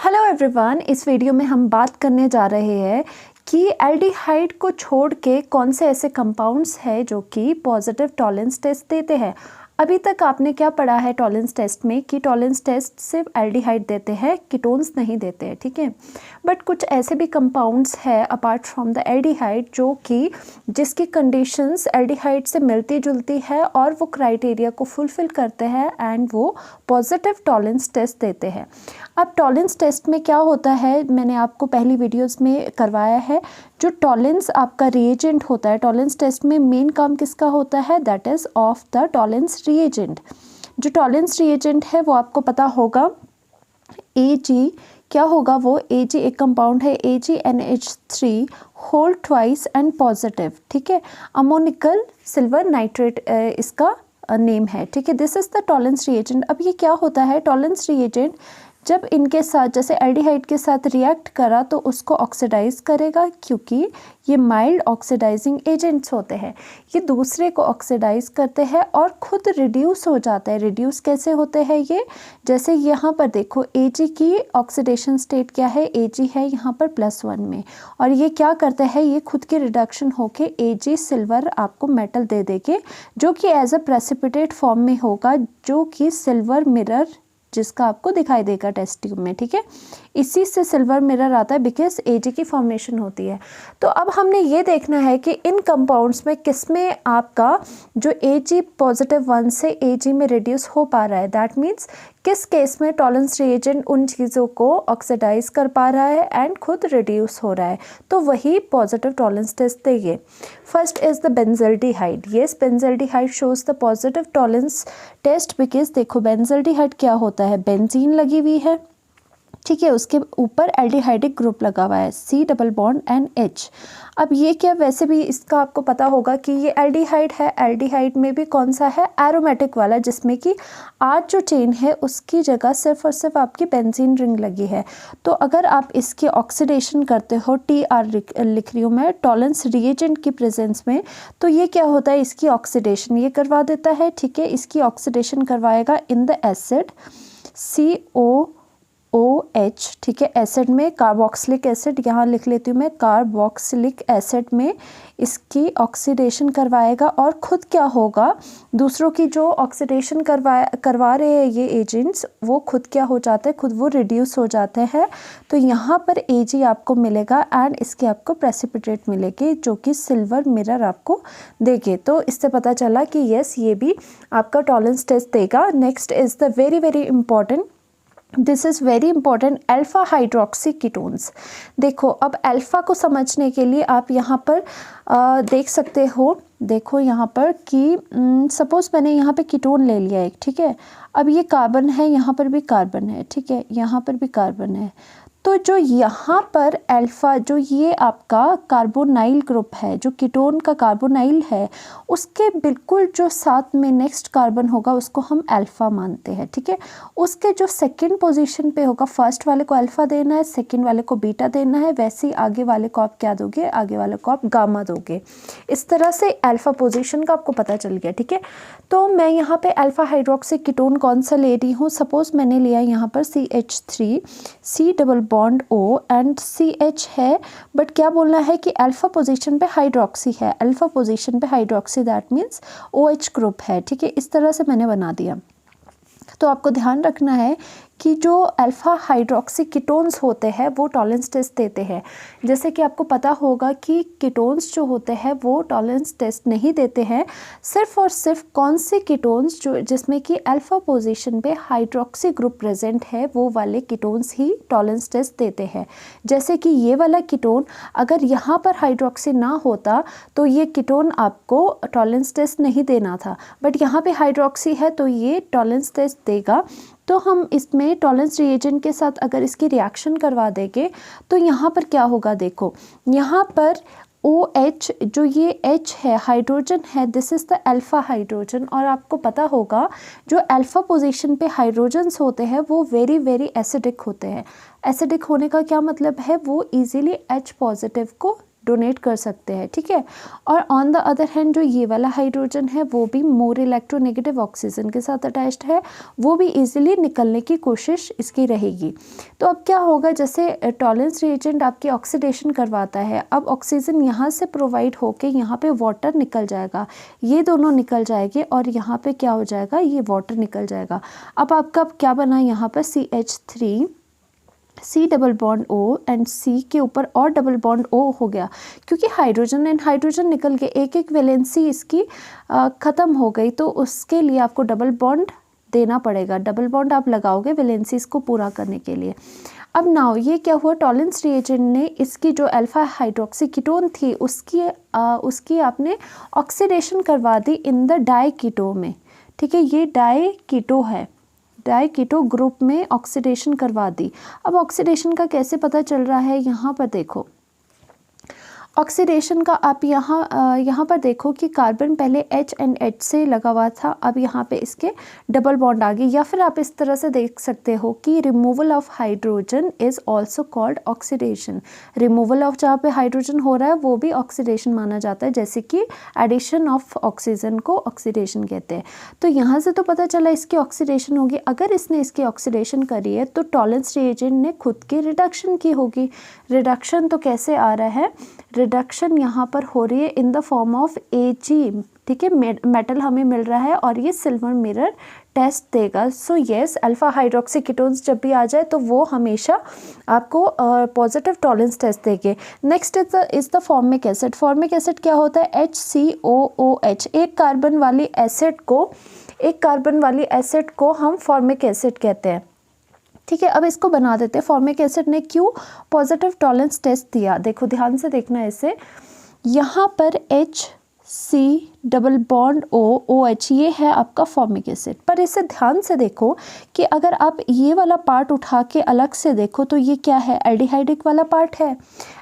Hello everyone, इस video में हम बात करने जा रहे हैं कि एल्डिहाइड को छोड़ के कौन से ऐसे कंपाउंड्स हैं जो कि पॉजिटिव टॉलरेंस टेस्ट देते हैं। अभी तक आपने क्या पढ़ा है टॉलरेंस टेस्ट में कि टॉलरेंस टेस्ट सिर्फ एल्डिहाइड देते हैं, कीटोन्स नहीं देते हैं, ठीक है। बट कुछ ऐसे भी कंपाउंड्स हैं अपार्ट फ्रॉम द एल्डिहाइड जो कि जिसकी कंडीशंस एल्डिहाइड से मिलती जुलती है और वो क्राइटेरिया को फुलफिल करते हैं एंड वो पॉजिटिव टॉलरेंस टेस्ट देते हैं। अब टॉलरेंस टेस्ट में क्या होता है, मैंने आपको पहली वीडियोस में करवाया है। जो टॉलरेंस आपका रिएजेंट होता है, टॉलरेंस टेस्ट में मेन काम किसका होता है, that is of the tolerance reagent. जो टॉलरेंस रिएजेंट है वो आपको पता होगा Ag, क्या होगा वो Ag एक कंपाउंड है AgNH3 whole twice and positive, ठीक है। अमोनिकल सिल्वर नाइट्रेट इसका नेम है, ठीक है। This is the tolerance reagent. अब ये क्या होता है, टॉलरेंस रिएजेंट जब इनके साथ जैसे एल्डिहाइड के साथ रिएक्ट करा तो उसको ऑक्सीडाइज करेगा, क्योंकि ये माइल्ड ऑक्सीडाइजिंग एजेंट्स होते हैं। ये दूसरे को ऑक्सीडाइज करते हैं और खुद रिड्यूस हो जाता है। रिड्यूस कैसे होते हैं ये, जैसे यहाँ पर देखो Ag की ऑक्सीडेशन स्टेट क्या है, Ag है यहाँ पर +1 में, और ये क्या करते हैं, ये खुद की रिडक्शन होके Ag सिल्वर आपको मेटल दे देंगे जो कि एज अ प्रेसिपिटेट फॉर्म में होगा, जो कि सिल्वर मिरर जिसका आपको दिखाई देगा टेस्ट ट्यूब में, ठीक है। इसी से सिल्वर मिरर आता है बिकॉज Ag की फॉर्मेशन होती है। तो अब हमने ये देखना है कि इन कंपाउंड्स में किस में आपका जो Ag +1 से Ag में रिड्यूस हो पा रहा है, दैट मीन्स किस केस में टॉलरेंस रिएजेंट उन चीज़ों को ऑक्सीडाइज कर पा रहा है एंड खुद रिड्यूस हो रहा है, तो वही पॉजिटिव टॉलरेंस टेस्ट देंगे। First is the benzaldehyde. Yes, benzaldehyde shows the positive Tollens test because देखो बेंजल्डिहाइड क्या होता है, बेंजीन लगी हुई है, ठीक है, उसके ऊपर एल्डिहाइडिक ग्रुप लगा हुआ है C+H। अब ये क्या, वैसे भी इसका आपको पता होगा कि ये एल्डिहाइड है। एल्डिहाइड में भी कौन सा है, एरोमेटिक वाला, जिसमें कि आज जो चेन है उसकी जगह सिर्फ और सिर्फ आपकी बेंजीन रिंग लगी है। तो अगर आप इसकी ऑक्सीडेशन करते हो, TR लिख रही हूँ मैं, टॉलरेंस रिएजेंट की प्रेजेंस में, तो ये क्या होता है, इसकी ऑक्सीडेशन ये करवा देता है, ठीक है। इसकी ऑक्सीडेशन करवाएगा इन द एसिड COOH, ठीक है। एसिड में कार्बोक्सिलिक एसिड, यहाँ लिख लेती हूँ मैं, कार्बोक्सिलिक एसिड में इसकी ऑक्सीडेशन करवाएगा और खुद क्या होगा, दूसरों की जो ऑक्सीडेशन करवा रहे हैं ये एजेंट्स, वो खुद क्या हो जाते हैं, खुद वो रिड्यूस हो जाते हैं। तो यहाँ पर Ag आपको मिलेगा एंड इसके आपको प्रेसिपिटेट मिलेगी जो कि सिल्वर मिरर आपको देंगे। तो इससे पता चला कि यस, ये भी आपका टॉलरेंस टेस्ट देगा। Next is the very very important, this is very important, alpha hydroxy ketones. देखो अब अल्फ़ा को समझने के लिए आप यहाँ पर देख सकते हो, देखो यहाँ पर कि सपोज़ मैंने यहाँ पे कीटोन ले लिया एक, ठीक है। अब ये कार्बन है, यहाँ पर भी कार्बन है, ठीक है, यहाँ पर भी कार्बन है। तो जो यहाँ पर अल्फ़ा, जो ये आपका कार्बोनाइल ग्रुप है, जो कीटोन का कार्बोनाइल है, उसके बिल्कुल जो साथ में नेक्स्ट कार्बन होगा उसको हम अल्फ़ा मानते हैं, ठीक है। उसके जो सेकंड पोजीशन पे होगा, फर्स्ट वाले को अल्फ़ा देना है, सेकंड वाले को बीटा देना है, वैसे ही आगे वाले को आप क्या दोगे, आगे वाले को आप गामा दोगे। इस तरह से अल्फ़ा पोजीशन का आपको पता चल गया, ठीक है। तो मैं यहाँ पे अल्फ़ा हाइड्रोक्सी कीटोन कौन सा ले रही हूँ, सपोज़ मैंने लिया यहाँ पर CH3 C+O एंड CH है, बट क्या बोलना है कि अल्फ़ा पोजीशन पे हाइड्रोक्सी है, अल्फ़ा पोजीशन पे hydroxy, that means OH group है, ठीक है। इस तरह से मैंने बना दिया। तो आपको ध्यान रखना है कि जो अल्फ़ा हाइड्रोक्सी कीटोन्स होते हैं वो टॉलरेंस टेस्ट देते हैं। जैसे कि आपको पता होगा कि कीटोन्स जो होते हैं वो टॉलरेंस टेस्ट नहीं देते हैं, सिर्फ और सिर्फ कौन से कीटोन्स जो जिसमें कि अल्फ़ा पोजीशन पे हाइड्रोक्सी ग्रुप प्रेजेंट है वो वाले कीटोन्स ही टॉलरेंस टेस्ट देते हैं। जैसे कि ये वाला कीटोन अगर यहाँ पर हाइड्रोक्सी ना होता तो ये कीटोन आपको टॉलरेंस टेस्ट नहीं देना था, बट यहाँ पे हाइड्रोक्सी है तो ये टॉलरेंस टेस्ट देगा। तो हम इसमें टॉलरेंस रिएजेंट के साथ अगर इसकी रिएक्शन करवा देंगे तो यहाँ पर क्या होगा, देखो यहाँ पर OH, जो ये H है, हाइड्रोजन है, this is the alpha hydrogen. और आपको पता होगा जो अल्फ़ा पोजीशन पे हाइड्रोजन्स होते हैं वो वेरी वेरी एसिडिक होते हैं। एसिडिक होने का क्या मतलब है, वो इजीली H पॉजिटिव को डोनेट कर सकते हैं, ठीक है। और ऑन द अदर हैंड जो ये वाला हाइड्रोजन है वो भी मोर इलेक्ट्रोनेगेटिव ऑक्सीजन के साथ अटैच्ड है, वो भी इजीली निकलने की कोशिश इसकी रहेगी। तो अब क्या होगा, जैसे टॉलेंस रिएजेंट आपकी ऑक्सीडेशन करवाता है, अब ऑक्सीजन यहाँ से प्रोवाइड होके यहाँ पे वाटर निकल जाएगा, ये दोनों निकल जाएंगे और यहाँ पे क्या हो जाएगा, ये वाटर निकल जाएगा। अब आपका क्या बना यहाँ पर CH3 C double bond O and C के ऊपर और डबल बॉन्ड O हो गया, क्योंकि हाइड्रोजन एंड हाइड्रोजन निकल के एक एक वैलेंसी इसकी ख़त्म हो गई, तो उसके लिए आपको डबल बॉन्ड देना पड़ेगा। डबल बॉन्ड आप लगाओगे वैलेंसीज को पूरा करने के लिए। अब नाउ ये क्या हुआ, टॉलेंस रिएजेंट ने इसकी जो अल्फा हाइड्रोक्सी कीटोन थी उसकी आपने ऑक्सीडेशन करवा दी इन द डाई कीटो में, ठीक है। ये डाई कीटो है, डाई कीटो ग्रुप में ऑक्सीडेशन करवा दी। अब ऑक्सीडेशन का कैसे पता चल रहा है, यहाँ पर देखो ऑक्सीडेशन का आप यहाँ पर देखो कि कार्बन पहले H एंड H से लगा हुआ था, अब यहाँ पे इसके डबल बॉन्ड आ गई। या फिर आप इस तरह से देख सकते हो कि removal of hydrogen is also called oxidation. Removal of जहाँ पे हाइड्रोजन हो रहा है वो भी ऑक्सीडेशन माना जाता है, जैसे कि एडिशन ऑफ ऑक्सीजन को ऑक्सीडेशन कहते हैं। तो यहाँ से तो पता चला इसकी ऑक्सीडेशन होगी। अगर इसने इसकी ऑक्सीडेशन करी है तो टॉलेंस रिएजेंट ने खुद की रिडक्शन की होगी। रिडक्शन तो कैसे आ रहा है, रिडक्शन यहाँ पर हो रही है in the form of Ag, ठीक है। मेटल हमें मिल रहा है और ये सिल्वर मिरर टेस्ट देगा। So yes, alpha hydroxy ketones जब भी आ जाए तो वो हमेशा आपको पॉजिटिव टॉलेंस टेस्ट देंगे। Next is the formic acid. Formic acid क्या होता है, HCOOH। एक कार्बन वाली एसिड को हम फॉर्मिक एसिड कहते हैं, ठीक है। अब इसको बना देते हैं। फॉर्मिक एसिड ने क्यों पॉजिटिव टॉलेंस टेस्ट दिया, देखो ध्यान से देखना इसे। यहाँ पर HC डबल बॉन्ड OH ये है आपका फॉर्मिक एसिड, पर इसे ध्यान से देखो कि अगर आप ये वाला पार्ट उठा के अलग से देखो तो ये क्या है, एल्डिहाइडिक वाला पार्ट है।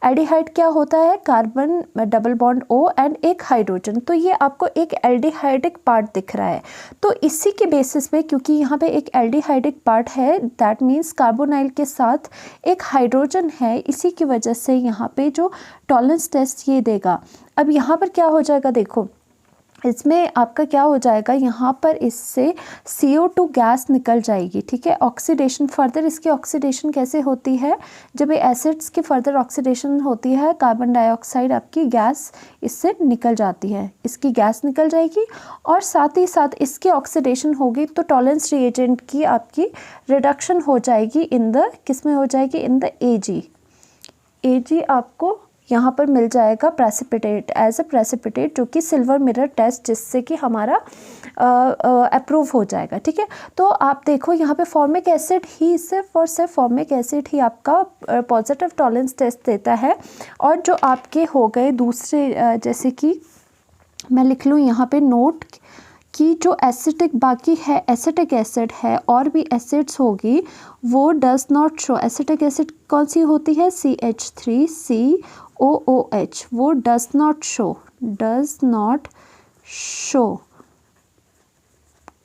एल्डिहाइड क्या होता है, carbon double bond O and एक हाइड्रोजन, तो ये आपको एक एल्डिहाइडिक पार्ट दिख रहा है। तो इसी के बेसिस पे, क्योंकि यहाँ पे एक एल्डिहाइडिक पार्ट है, दैट मीन्स कार्बोनाइल के साथ एक हाइड्रोजन है, इसी की वजह से यहाँ पे जो टॉलेंस टेस्ट ये देगा। अब यहाँ पर क्या हो जाएगा, देखो इसमें आपका क्या हो जाएगा, यहाँ पर इससे CO2 गैस निकल जाएगी, ठीक है। ऑक्सीडेशन फर्दर, इसकी ऑक्सीडेशन कैसे होती है, जब ये एसिड्स की फर्दर ऑक्सीडेशन होती है, कार्बन डाइऑक्साइड आपकी गैस इससे निकल जाती है, इसकी गैस निकल जाएगी और साथ ही साथ इसकी ऑक्सीडेशन होगी, तो टॉलेंस रिएजेंट की आपकी रिडक्शन हो जाएगी इन द, किस में हो जाएगी, इन द Ag आपको यहाँ पर मिल जाएगा प्रेसिपिटेट, एज अ प्रेसिपिटेट, जो कि सिल्वर मिरर टेस्ट जिससे कि हमारा अप्रूव हो जाएगा, ठीक है। तो आप देखो यहाँ पे फॉर्मिक एसिड ही, सिर्फ और सिर्फ फॉर्मिक एसिड ही आपका पॉजिटिव टॉलेंस टेस्ट देता है। और जो आपके हो गए दूसरे, जैसे कि मैं लिख लूँ यहाँ पे नोट कि जो एसिटिक बाकी है, एसिटिक एसिड है और भी एसिड्स होगी, वो does not show. Acetic acid कौन सी होती है, CH3COOH, वो does not show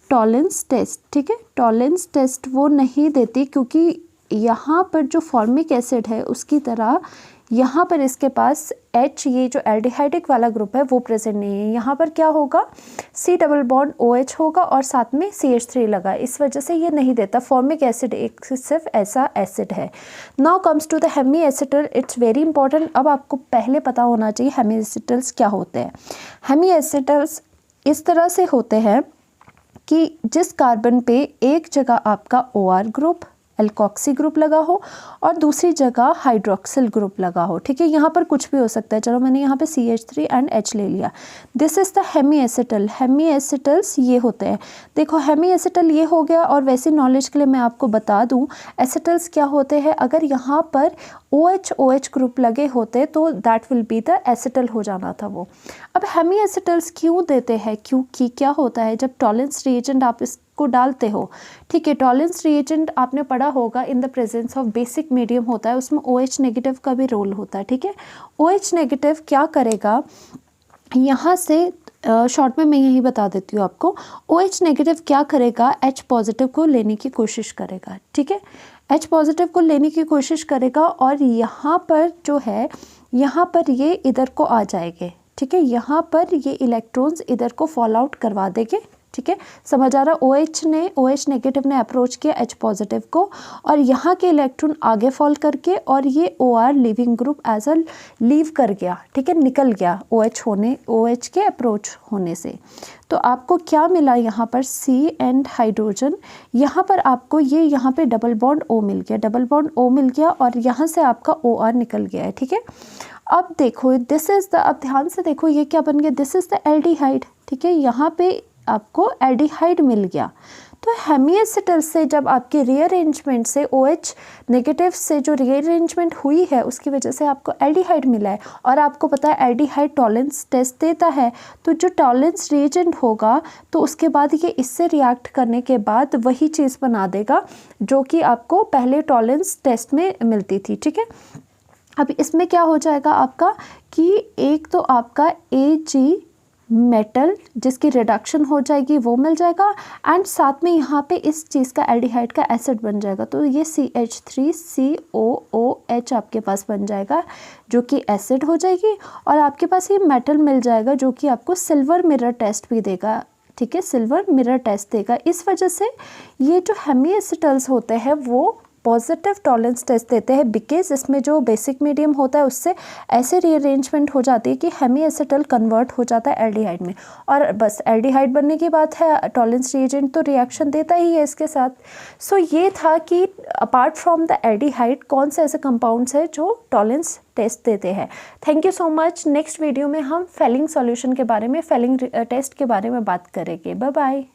Tollens test, ठीक है। टॉलेंस टेस्ट वो नहीं देती, क्योंकि यहाँ पर जो फॉर्मिक एसिड है उसकी तरह यहाँ पर इसके पास H, ये जो एल्डिहाइडिक वाला ग्रुप है वो प्रेजेंट नहीं है। यहाँ पर क्या होगा, C डबल बॉन्ड OH होगा और साथ में CH3 लगा, इस वजह से ये नहीं देता। फॉर्मिक एसिड एक सिर्फ ऐसा एसिड है। Now comes to the hemiacetal, it's very important. अब आपको पहले पता होना चाहिए हेमी एसिटल्स क्या होते हैं। हेमी एसिटल्स इस तरह से होते हैं कि जिस कार्बन पे एक जगह आपका OR ग्रुप, एल्कोक्सी ग्रुप लगा हो और दूसरी जगह हाइड्रोक्सिल ग्रुप लगा हो, ठीक है। यहाँ पर कुछ भी हो सकता है, चलो मैंने यहाँ पे CH3 एंड H ले लिया। This is the hemiacetal. Hemiacetals ये होते हैं, देखो हेमी एसिटल ये हो गया। और वैसे नॉलेज के लिए मैं आपको बता दूँ एसिटल्स क्या होते हैं, अगर यहाँ पर OH ग्रुप लगे होते तो that will be the acetal हो जाना था वो। अब हेमी एसिटल्स क्यों देते हैं, क्योंकि क्या होता है, जब टॉलेंस रिएजेंट आप को डालते हो, ठीक है। टॉलेंस रिएजेंट आपने पढ़ा होगा in the presence of basic medium होता है, उसमें OH नेगेटिव का भी रोल होता है, ठीक है। OH नेगेटिव क्या करेगा, यहाँ से शॉर्ट में मैं यही बता देती हूँ आपको। OH नेगेटिव क्या करेगा, H पॉजिटिव को लेने की कोशिश करेगा, ठीक है। H पॉजिटिव को लेने की कोशिश करेगा और यहाँ पर जो है यहाँ पर ये इधर को आ जाएंगे, ठीक है। यहाँ पर ये इलेक्ट्रॉन्स इधर को फॉल आउट करवा देंगे, ठीक है। समझ आ रहा, OH नेगेटिव ने अप्रोच किया H पॉजिटिव को, और यहाँ के इलेक्ट्रॉन आगे फॉल करके और ये OR leaving group as a leave कर गया, ठीक है, निकल गया OH के अप्रोच होने से। तो आपको क्या मिला यहाँ पर, C एंड हाइड्रोजन, यहाँ पर आपको ये यहाँ पे डबल बॉन्ड O मिल गया, और यहाँ से आपका OR निकल गया है, ठीक है। अब देखो दिस इज़ द, अब ध्यान से देखो ये क्या बन गया, दिस इज़ द एल्डिहाइड, ठीक है। यहाँ पे आपको एल्डिहाइड मिल गया। तो हेमीएसिटल से जब आपके रीअरेंजमेंट से OH नेगेटिव से जो रीअरेंजमेंट हुई है उसकी वजह से आपको एल्डिहाइड मिला है, और आपको पता है एल्डिहाइड टॉलेंस टेस्ट देता है। तो जो टॉलेंस रिएजेंट होगा तो उसके बाद ये इससे रिएक्ट करने के बाद वही चीज़ बना देगा जो कि आपको पहले टॉलेंस टेस्ट में मिलती थी, ठीक है। अब इसमें क्या हो जाएगा आपका कि एक तो आपका Ag मेटल जिसकी रिडक्शन हो जाएगी वो मिल जाएगा, एंड साथ में यहाँ पे इस चीज़ का एल्डिहाइड का एसिड बन जाएगा। तो ये CH3COOH आपके पास बन जाएगा जो कि एसिड हो जाएगी, और आपके पास ये मेटल मिल जाएगा जो कि आपको सिल्वर मिरर टेस्ट भी देगा, ठीक है, सिल्वर मिरर टेस्ट देगा। इस वजह से ये जो हेमीएसिटल्स होते हैं वो पॉजिटिव टॉलेंस टेस्ट देते हैं, बिकॉज इसमें जो बेसिक मीडियम होता है उससे ऐसे रीअरेंजमेंट हो जाती है कि हेमीएसिटल कन्वर्ट हो जाता है एल्डिहाइड में, और बस एल्डिहाइड बनने की बात है, टॉलेंस रिएजेंट तो रिएक्शन देता ही है इसके साथ। सो ये था कि अपार्ट फ्रॉम द एल्डिहाइड कौन से ऐसे कंपाउंड्स हैं जो टॉलेंस टेस्ट देते हैं। Thank you so much. Next video में हम फेलिंग सॉल्यूशन के बारे में, फेलिंग टेस्ट के बारे में बात करेंगे। Bye bye.